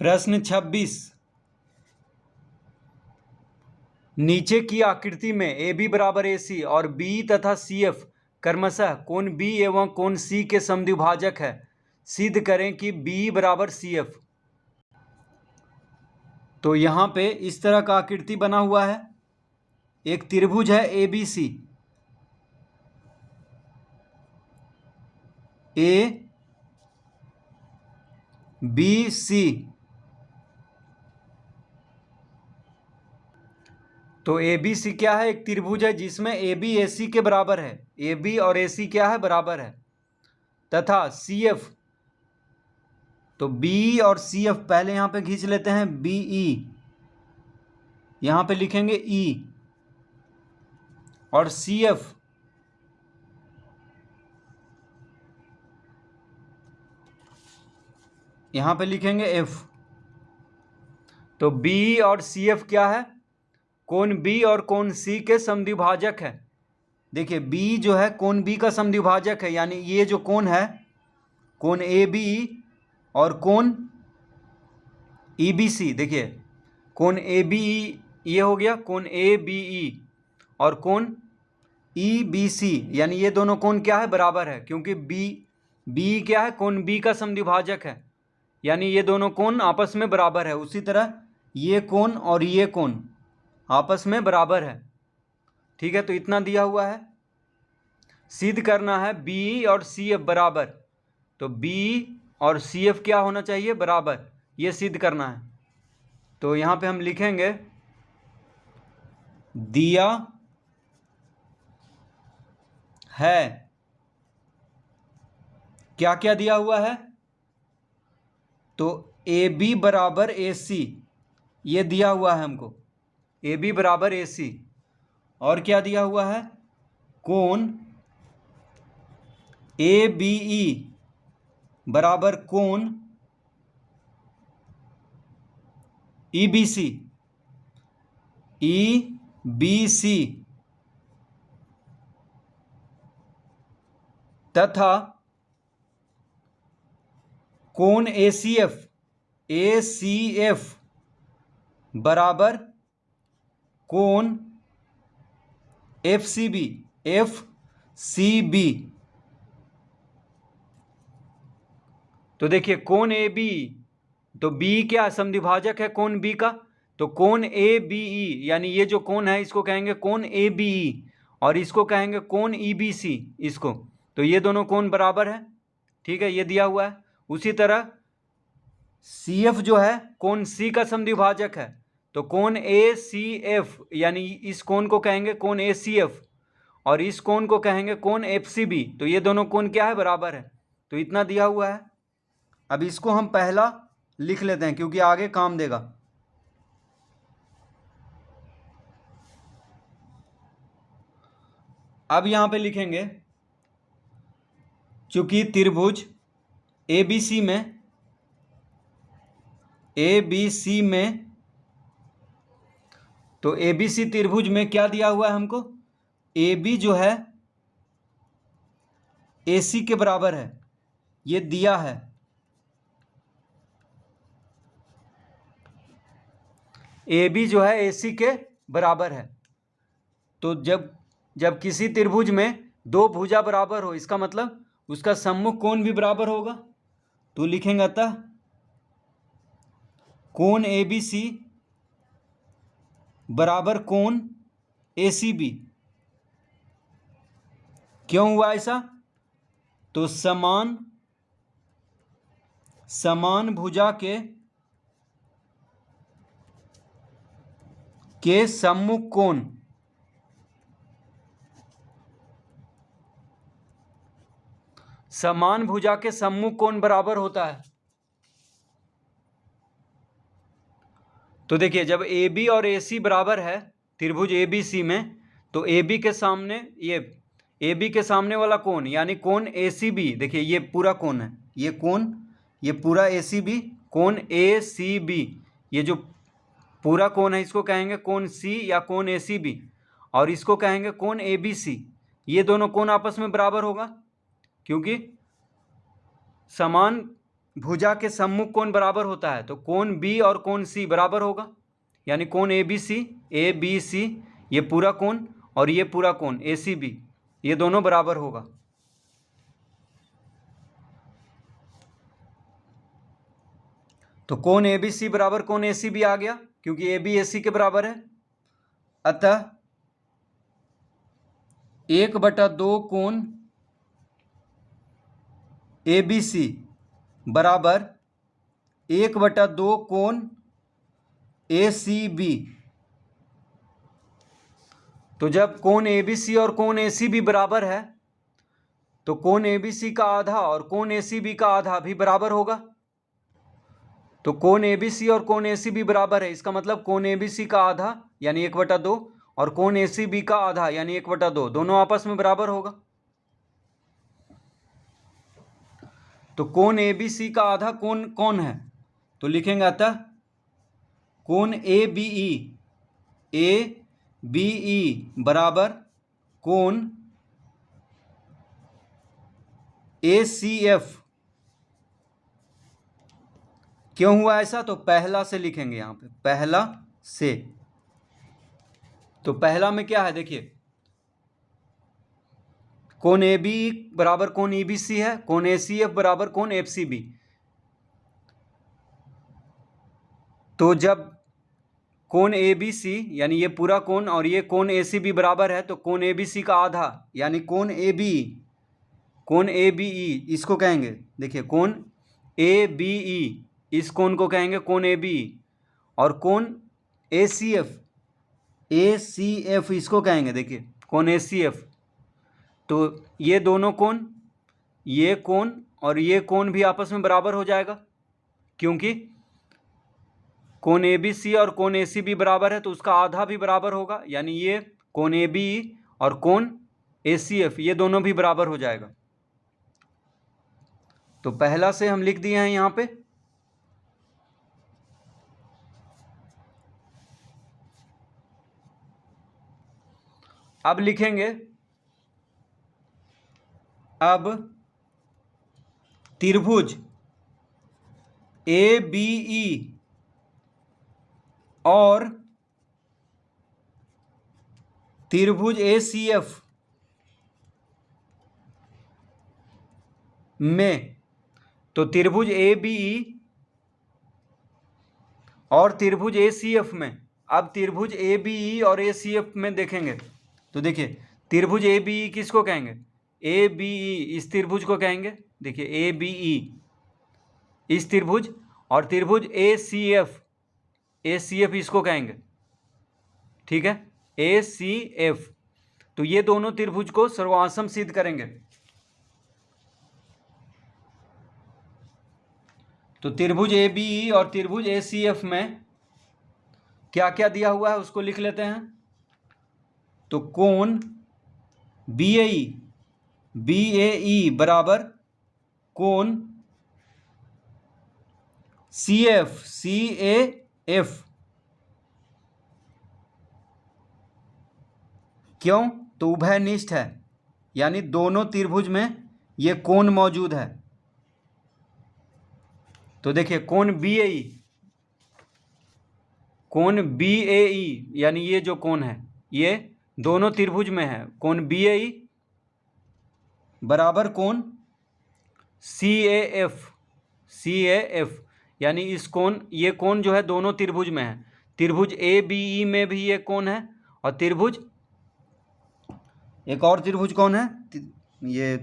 प्रश्न 26। नीचे की आकृति में ए बी बराबर ए सी और बी तथा सी एफ क्रमशः कोण बी एवं कोण सी के समद्विभाजक है। सिद्ध करें कि बी बराबर सी एफ। तो यहाँ पे इस तरह का आकृति बना हुआ है। एक त्रिभुज है A B C, A B C. तो ए बी सी क्या है? एक त्रिभुज है जिसमें ए बी ए सी के बराबर है। ए बी और ए सी क्या है? बराबर है। तथा सी एफ, तो बी और सी एफ पहले यहाँ पे खींच लेते हैं। बी ई, यहाँ पे लिखेंगे ई, और सी एफ यहाँ पे लिखेंगे एफ। तो बी और सी एफ क्या है? कोण बी और कोण सी के समद्विभाजक है। देखिए बी जो है कोण बी का समद्विभाजक है, यानी ये जो कोण है कोण ए बी और कोण ई बी सी। देखिए कोण ए बी ई ये हो गया कोण ए बी ई, और कोण ई बी सी, यानी ये दोनों कोण क्या है? बराबर है, क्योंकि बी क्या है? कोण बी का समद्विभाजक है, यानी ये दोनों कोण आपस में बराबर है। उसी तरह ये कोण और ये कोण आपस में बराबर है। ठीक है, तो इतना दिया हुआ है। सिद्ध करना है बी और सी एफ बराबर। तो बी और सी एफ क्या होना चाहिए? बराबर। ये सिद्ध करना है। तो यहाँ पे हम लिखेंगे दिया है। क्या क्या दिया हुआ है? तो ए बी बराबर ए सी, ये दिया हुआ है हमको। ए बी बराबर ए सी। और क्या दिया हुआ है? कोण ए बी ई बराबर कोण E B C, E B C, तथा कोण ए सी एफ बराबर कोण एफ सी बी। तो देखिए कोण ए बी, तो बी क्या समद्विभाजक है कोण बी का, तो कोण ए बी ई, यानी ये जो कोण है इसको कहेंगे कोण ए बी ई, और इसको कहेंगे कोण ई बी सी इसको। तो ये दोनों कोण बराबर है। ठीक है, ये दिया हुआ है। उसी तरह सी एफ जो है कोण सी का समद्विभाजक है, तो कोण ए सी एफ, यानी इस कोण को कहेंगे कोण ए सी एफ, और इस कोण को कहेंगे कोण एफ सी बी। तो ये दोनों कोण क्या है? बराबर है। तो इतना दिया हुआ है। अब इसको हम पहला लिख लेते हैं क्योंकि आगे काम देगा। अब यहां पे लिखेंगे चूंकि त्रिभुज ए बी सी में तो ए बी सी त्रिभुज में क्या दिया हुआ है हमको? ए बी जो है ए सी के बराबर है, ये दिया है। ए बी जो है ए सी के बराबर है। तो जब किसी त्रिभुज में दो भुजा बराबर हो, इसका मतलब उसका सम्मुख कोण भी बराबर होगा। तो लिखेंगे अतः कोण ए बी सी बराबर कोण ए सी बी। क्यों हुआ ऐसा? तो समान भुजा के सम्मुख कोण समान भुजा के सम्मुख कोण बराबर होता है। तो देखिए जब ए बी और ए सी बराबर है त्रिभुज ए बी सी में, तो ए बी के सामने ए बी के सामने वाला कोण यानी कोण ए सी बी, देखिए ये पूरा कोण है, ये कोण, ये पूरा ए सी बी, कोण ए सी बी, ये जो पूरा कोण है इसको कहेंगे कोण सी या कोण ए सी बी, और इसको कहेंगे कोण ए बी सी। ये दोनों कोण आपस में बराबर होगा क्योंकि समान भुजा के सम्मुख कोण बराबर होता है, तो कोण बी और कोण सी बराबर होगा, यानी कोण ए बी सी ये पूरा कोण और ये पूरा कोण ए सी बी ये दोनों बराबर होगा। तो कोण ए बी सी बराबर कोण ए सी बी आ गया, क्योंकि ए बी ए सी के बराबर है। अतः 1/2 कोण ए बी सी बराबर 1/2 कोण ए सी बी। तो जब कोण ए बी सी और कोण ए सी बी बराबर है तो कोण ए बी सी का आधा और कोण ए सी बी का आधा भी बराबर होगा। तो कोण ए बी सी और कोण ए सी बी बराबर है, इसका मतलब कोण ए बी सी का आधा यानी 1/2 और कोण ए सी बी का आधा यानी 1/2 दोनों आपस में बराबर होगा। तो कोण ए बी सी का आधा कोण कौन है, तो लिखेंगे अतः कोण ए बी ई बराबर कोण ए सी एफ। क्यों हुआ ऐसा, तो पहला से लिखेंगे यहां पे, पहला से। तो पहला में क्या है, देखिए कोण ए बी बराबर कोण ई बी सी है, कोण ए सी एफ बराबर कोण एफ सी बी। तो जब कोण ए बी सी यानी ये पूरा कोण और ये कोण ए सी बी बराबर है, तो कोण ए बी सी का आधा यानी कोण ए बी ई इसको कहेंगे, देखिए कोण ए बी ई इस कोण को कहेंगे कोण ए बी ई, और कोण ए सी एफ इसको कहेंगे, देखिए कोण ए सी एफ। तो ये दोनों कोण, ये कोण और ये कोण भी आपस में बराबर हो जाएगा, क्योंकि कोण ए बी सी और कोण ए सी बी बराबर है तो उसका आधा भी बराबर होगा, यानी ये कोण ए बी और कोण ए सी एफ ये दोनों भी बराबर हो जाएगा। तो पहला से हम लिख दिए हैं यहां पे। अब लिखेंगे, अब त्रिभुज ए बी ई और त्रिभुज ए सी एफ में, तो त्रिभुज ए बी ई और त्रिभुज ए सी एफ में, अब त्रिभुज ए बी ई और ए सी एफ में देखेंगे तो देखिए त्रिभुज ए बी ई किसको कहेंगे, ए बी ई इस त्रिभुज को कहेंगे, देखिए ए बी ई इस त्रिभुज, और त्रिभुज ए सी एफ इसको कहेंगे, ठीक है, ए सी एफ। तो ये दोनों त्रिभुज को सर्वासम सिद्ध करेंगे। तो त्रिभुज ए बी ई और त्रिभुज ए सी एफ में क्या क्या दिया हुआ है उसको लिख लेते हैं। तो कोण बी ए ई बराबर कोण सी ए एफ। क्यों, तो उभयनिष्ठ है, यानी दोनों त्रिभुज में ये कोण मौजूद है। तो देखिए कोण बी ए ई यानी ये जो कोण है ये दोनों त्रिभुज में है, कोण बी ए ई बराबर कोण सी ए एफ, यानी इस कोण, ये कोण जो है दोनों त्रिभुज में है, त्रिभुज ए बी ई में भी ये कोण है, और त्रिभुज एक और त्रिभुज कौन है ये,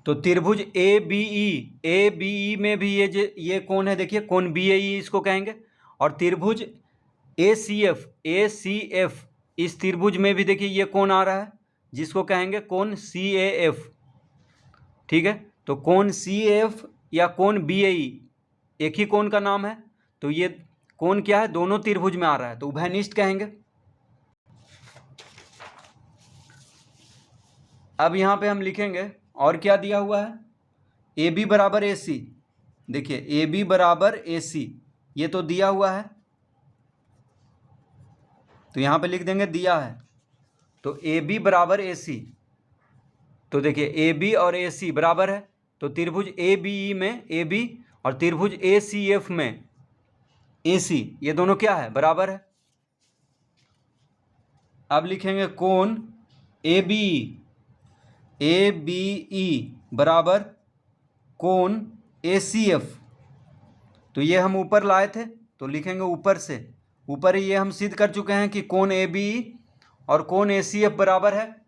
तो त्रिभुज ए बी ई में भी ये कोण है, देखिए कोण बी ए ई इसको कहेंगे, और त्रिभुज ए सी एफ इस त्रिभुज में भी देखिए ये कोण आ रहा है जिसको कहेंगे कोण सी ए एफ, ठीक है। तो कोण सी एफ या कोण बी ए ई एक ही कोण का नाम है, तो ये कोण क्या है, दोनों त्रिभुज में आ रहा है, तो उभयनिष्ठ कहेंगे। अब यहाँ पे हम लिखेंगे और क्या दिया हुआ है, ए बी बराबर ए सी, देखिए ए बी बराबर ए सी ये तो दिया हुआ है, तो यहाँ पे लिख देंगे दिया है। तो ए बी बराबर ए सी, तो देखिए ए बी और ए सी बराबर है, तो त्रिभुज ए बी ई में ए बी और त्रिभुज ए सी एफ में ए सी, ये दोनों क्या है, बराबर है। अब लिखेंगे कोण ए बी ई बराबर कोण ए सी एफ। तो ये हम ऊपर लाए थे तो लिखेंगे ऊपर से, ऊपर ये हम सिद्ध कर चुके हैं कि कोण ए बी ई और कोण ए सी एफ बराबर है।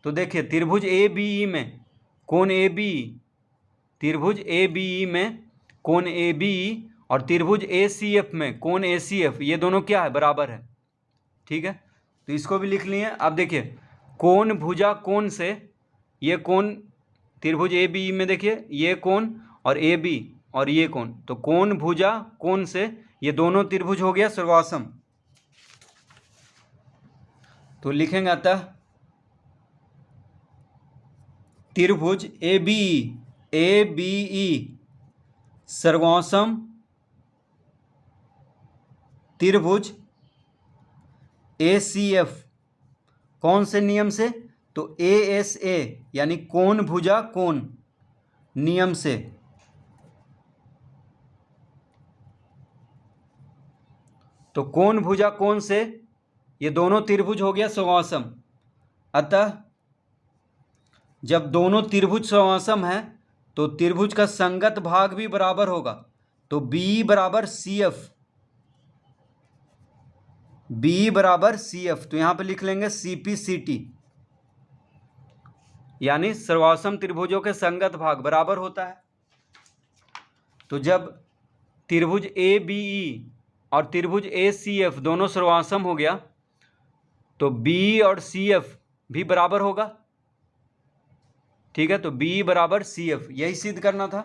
तो देखिए त्रिभुज ए बी ई में कोण ए बी ई, त्रिभुज ए बी ई में कोण ए बी ई और त्रिभुज ए सी एफ में कोण ए सी एफ, ये दोनों क्या है, बराबर है। ठीक है, तो इसको भी लिख लिए। अब देखिए कोण भुजा कोण से, ये कोण त्रिभुज ए बी ई में देखिए ये कोण और ए बी और ये कोण, तो कोण भुजा कोण से ये दोनों त्रिभुज हो गया सर्वासम। तो लिखेंगे अतः त्रिभुज ए बी ई सर्वासम त्रिभुज ए सी एफ, कौन से नियम से, तो ए एस ए यानी कोण भुजा कोण नियम से। तो कोण भुजा कोण से ये दोनों त्रिभुज हो गया सर्वासम। अतः जब दोनों त्रिभुज सर्वासम है तो त्रिभुज का संगत भाग भी बराबर होगा। तो बी बराबर सी एफ, बी बराबर सी एफ, तो यहां पे लिख लेंगे सी पी सी टी, यानी सर्वासम त्रिभुजों के संगत भाग बराबर होता है। तो जब त्रिभुज ए बी ई और त्रिभुज ए सी एफ दोनों सर्वासम हो गया तो बी और सी एफ भी बराबर होगा। ठीक है, तो बी बराबर सी एफ, यही सिद्ध करना था।